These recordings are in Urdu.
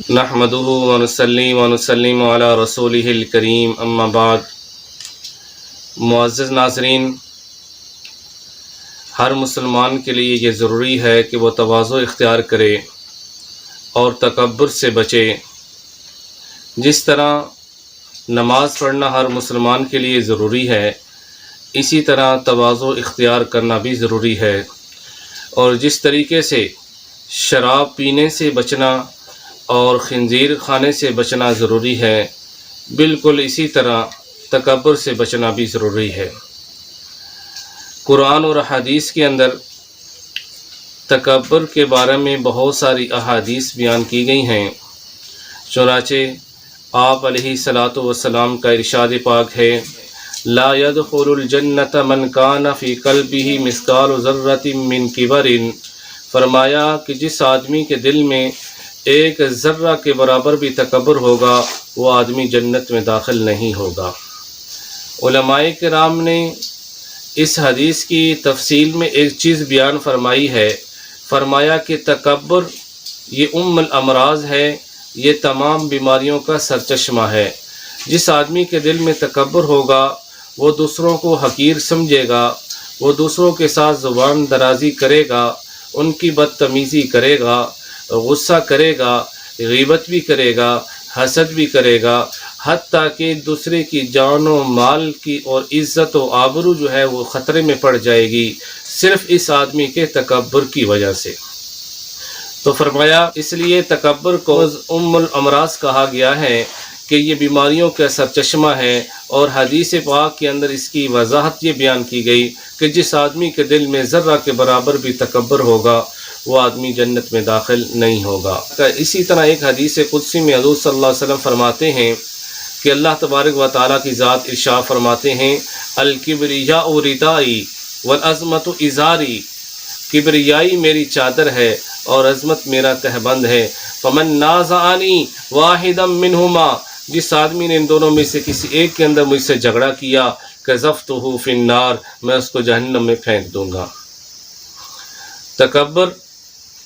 نحمدہ ونصلی ونسلم علی رسولہ الکریم اما بعد۔ معزز ناظرین، ہر مسلمان کے لیے یہ ضروری ہے کہ وہ تواضع اختیار کرے اور تکبر سے بچے۔ جس طرح نماز پڑھنا ہر مسلمان کے لیے ضروری ہے، اسی طرح تواضع اختیار کرنا بھی ضروری ہے، اور جس طریقے سے شراب پینے سے بچنا اور خنزیر کھانے سے بچنا ضروری ہے، بالکل اسی طرح تکبر سے بچنا بھی ضروری ہے۔ قرآن اور احادیث کے اندر تکبر کے بارے میں بہت ساری احادیث بیان کی گئی ہیں۔ چنانچہ آپ علیہ الصلاۃ والسلام کا ارشاد پاک ہے، لا يدخل الجنت من کان فی قلبہ مثقال ذرۃ من کبر، فرمایا کہ جس آدمی کے دل میں ایک ذرہ کے برابر بھی تکبر ہوگا، وہ آدمی جنت میں داخل نہیں ہوگا۔ علماء کرام نے اس حدیث کی تفصیل میں ایک چیز بیان فرمائی ہے، فرمایا کہ تکبر یہ الامراض ہے، یہ تمام بیماریوں کا سرچشمہ ہے۔ جس آدمی کے دل میں تکبر ہوگا، وہ دوسروں کو حقیر سمجھے گا، وہ دوسروں کے ساتھ زبان درازی کرے گا، ان کی بدتمیزی کرے گا، غصہ کرے گا، غیبت بھی کرے گا، حسد بھی کرے گا، حتیٰ کہ دوسرے کی جان و مال کی اور عزت و آبرو جو ہے وہ خطرے میں پڑ جائے گی، صرف اس آدمی کے تکبر کی وجہ سے۔ تو فرمایا اس لیے تکبر کو الامراض کہا گیا ہے کہ یہ بیماریوں کا سرچشمہ ہے، اور حدیث پاک کے اندر اس کی وضاحت یہ بیان کی گئی کہ جس آدمی کے دل میں ذرہ کے برابر بھی تکبر ہوگا، وہ آدمی جنت میں داخل نہیں ہوگا۔ اسی طرح ایک حدیث قدسی میں حضور صلی اللہ علیہ وسلم فرماتے ہیں کہ اللہ تبارک و تعالیٰ کی ذات ارشاد فرماتے ہیں، الکبریاء ردائی والعظمت ازاری، کبریائی میری چادر ہے اور عظمت میرا تہبند ہے۔ فمن نازعنی واحدا منہما، جس آدمی نے ان دونوں میں سے کسی ایک کے اندر مجھ سے جھگڑا کیا، قذفتہ فی النار، میں اس کو جہنم میں پھینک دوں گا۔ تکبر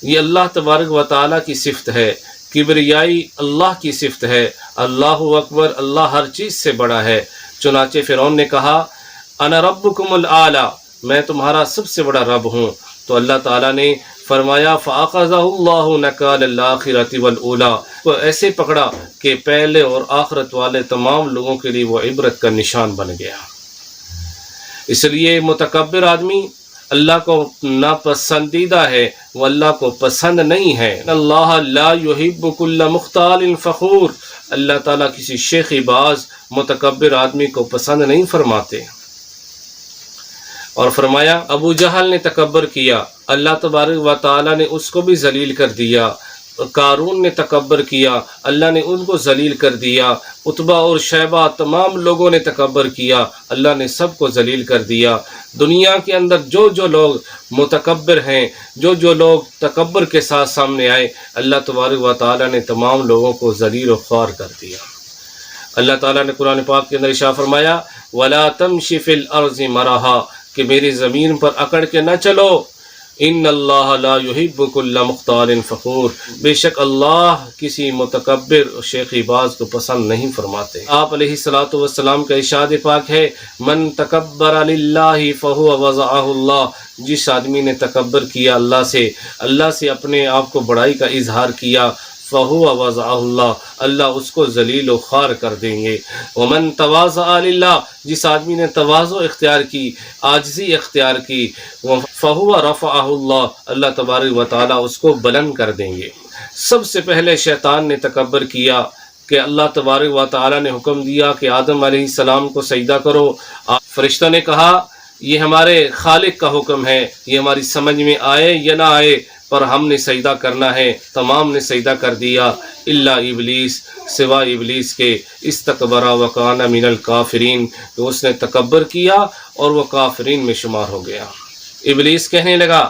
یہ اللہ تبارک و تعالیٰ کی صفت ہے، کبریائی اللہ کی صفت ہے۔ اللہ اکبر، اللہ ہر چیز سے بڑا ہے۔ چنانچہ فرعون نے کہا، انا ربکم الاعلی، میں تمہارا سب سے بڑا رب ہوں۔ تو اللہ تعالیٰ نے فرمایا، فاخذہ اللہ نکال الآخرۃ والاولی، وہ ایسے پکڑا کہ پہلے اور آخرت والے تمام لوگوں کے لیے وہ عبرت کا نشان بن گیا۔ اس لیے متکبر آدمی اللہ کو ناپسندیدہ ہے، وہ اللہ کو پسند نہیں ہے۔ اللہ لا يحب كل مختال فخور، اللہ تعالیٰ کسی شیخی باز متکبر آدمی کو پسند نہیں فرماتے۔ اور فرمایا ابو جہل نے تکبر کیا، اللہ تبارک و تعالیٰ نے اس کو بھی ذلیل کر دیا۔ قارون نے تکبر کیا، اللہ نے ان کو ذلیل کر دیا۔ عتبہ اور شیبہ تمام لوگوں نے تکبر کیا، اللہ نے سب کو ذلیل کر دیا۔ دنیا کے اندر جو لوگ متکبر ہیں، جو لوگ تکبر کے ساتھ سامنے آئے، اللہ تبارک و تعالیٰ نے تمام لوگوں کو ذلیل و خوار کر دیا۔ اللہ تعالیٰ نے قرآن پاک کے اندر ارشاد فرمایا، وَلَا تَمْشِ فِي الْأَرْضِ مَرَحًا، کہ میری زمین پر اکڑ کے نہ چلو۔ ان اللہ لا يحب كل مختال فخور، بے شک اللہ کسی متکبر اور شیخی باز کو پسند نہیں فرماتے۔ آپ علیہ الصلاۃ والسلام کا ارشاد پاک ہے، من تکبر للہ فهو وضعہ اللہ، جس آدمی نے تکبر کیا اللہ سے اپنے آپ کو بڑائی کا اظہار کیا، فهو وضعہ اللہ، اللہ اس کو ذلیل و خوار کر دیں گے۔ ومن تواضع للہ، جس آدمی نے تواضع اختیار کی، عاجزی اختیار کی، فهو رفعہ اللہ، اللہ تبارک و تعالیٰ اس کو بلند کر دیں گے۔ سب سے پہلے شیطان نے تکبر کیا کہ اللہ تبارک و تعالیٰ نے حکم دیا کہ آدم علیہ السلام کو سجدہ کرو۔ فرشتوں نے کہا یہ ہمارے خالق کا حکم ہے، یہ ہماری سمجھ میں آئے یا نہ آئے، پر ہم نے سجدہ کرنا ہے۔ تمام نے سجدہ کر دیا الا ابلیس، سوائے ابلیس کے، استکبر وکان من الکافرین، تو اس نے تکبر کیا اور وہ کافرین میں شمار ہو گیا۔ ابلیس کہنے لگا،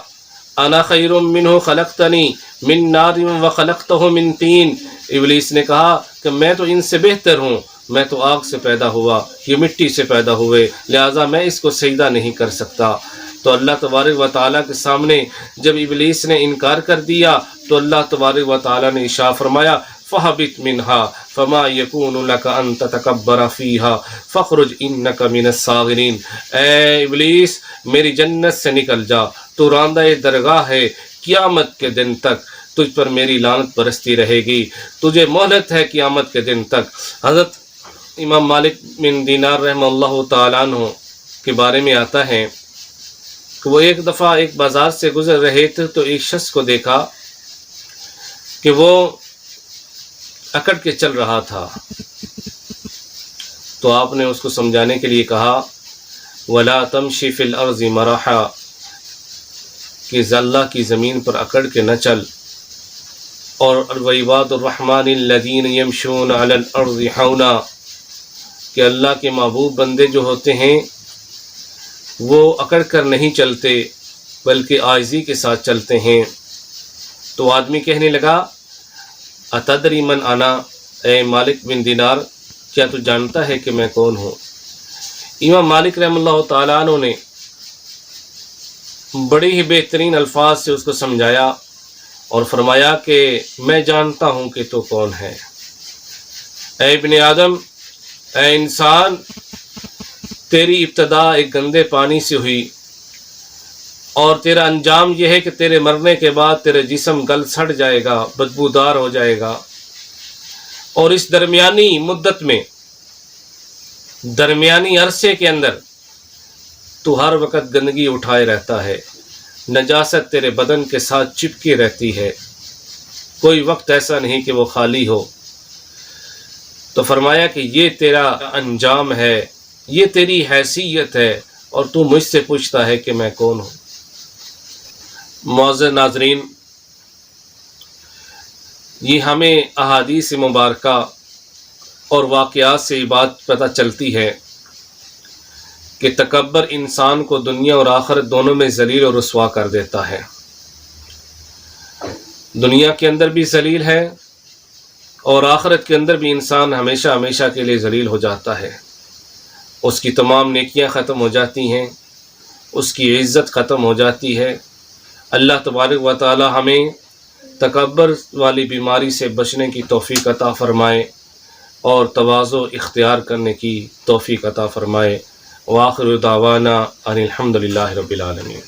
انا خیر منہ خلقتنی من نار وخلقتہ من طین، ابلیس نے کہا کہ میں تو ان سے بہتر ہوں، میں تو آگ سے پیدا ہوا، یہ مٹی سے پیدا ہوئے، لہٰذا میں اس کو سجدہ نہیں کر سکتا۔ تو اللہ تبارک و تعالیٰ کے سامنے جب ابلیس نے انکار کر دیا تو اللہ تبارک و تعالیٰ نے ارشاد فرمایا فہبط منہا فما یکون لک ان تتکبر فیہا فخرج انک من الصاغرین، اے ابلیس میری جنت سے نکل جا، تو راندہ درگاہ ہے، قیامت کے دن تک تجھ پر میری لعنت برستی رہے گی، تجھے مہلت ہے قیامت کے دن تک۔ حضرت امام مالک بن دینار رحمہ اللہ تعالیٰ عنہ کے بارے میں آتا ہے کہ وہ ایک دفعہ ایک بازار سے گزر رہے تھے تو ایک شخص کو دیکھا کہ وہ اکڑ کے چل رہا تھا، تو آپ نے اس کو سمجھانے کے لیے کہا وَلَا تَمْشِ فِي الْأَرْضِ مَرَحًا، کہ اللہ کی زمین پر اکڑ کے نہ چل، اور وَعِبَادُ الرَّحْمَنِ الَّذِينَ يَمْشُونَ عَلَى الْأَرْضِ حَوْنًا، کہ اللہ کے محبوب بندے جو ہوتے ہیں وہ اکڑ کر نہیں چلتے بلکہ عاجزی کے ساتھ چلتے ہیں۔ تو آدمی کہنے لگا اتدری من انا، اے مالک بن دینار کیا تو جانتا ہے کہ میں کون ہوں؟ امام مالک رحمہ اللہ تعالیٰ عنہ نے بڑے ہی بہترین الفاظ سے اس کو سمجھایا اور فرمایا کہ میں جانتا ہوں کہ تو کون ہے۔ اے ابن آدم، اے انسان، تیری ابتدا ایک گندے پانی سے ہوئی اور تیرا انجام یہ ہے کہ تیرے مرنے کے بعد تیرے جسم گل سڑ جائے گا، بدبودار ہو جائے گا، اور اس درمیانی مدت میں، درمیانی عرصے کے اندر تو ہر وقت گندگی اٹھائے رہتا ہے، نجاست تیرے بدن کے ساتھ چپکی رہتی ہے، کوئی وقت ایسا نہیں کہ وہ خالی ہو۔ تو فرمایا کہ یہ تیرا انجام ہے، یہ تیری حیثیت ہے، اور تو مجھ سے پوچھتا ہے کہ میں کون ہوں۔ معزز ناظرین، یہ ہمیں احادیث مبارکہ اور واقعات سے یہ بات پتہ چلتی ہے کہ تکبر انسان کو دنیا اور آخرت دونوں میں ذلیل اور رسوا کر دیتا ہے۔ دنیا کے اندر بھی ذلیل ہے اور آخرت کے اندر بھی انسان ہمیشہ ہمیشہ کے لیے ذلیل ہو جاتا ہے، اس کی تمام نیکیاں ختم ہو جاتی ہیں، اس کی عزت ختم ہو جاتی ہے۔ اللہ تبارک و تعالی ہمیں تکبر والی بیماری سے بچنے کی توفیق عطا فرمائے اور تواضع اختیار کرنے کی توفیق عطا فرمائے۔ وآخر دعوانا ان الحمد للہ رب العالمین۔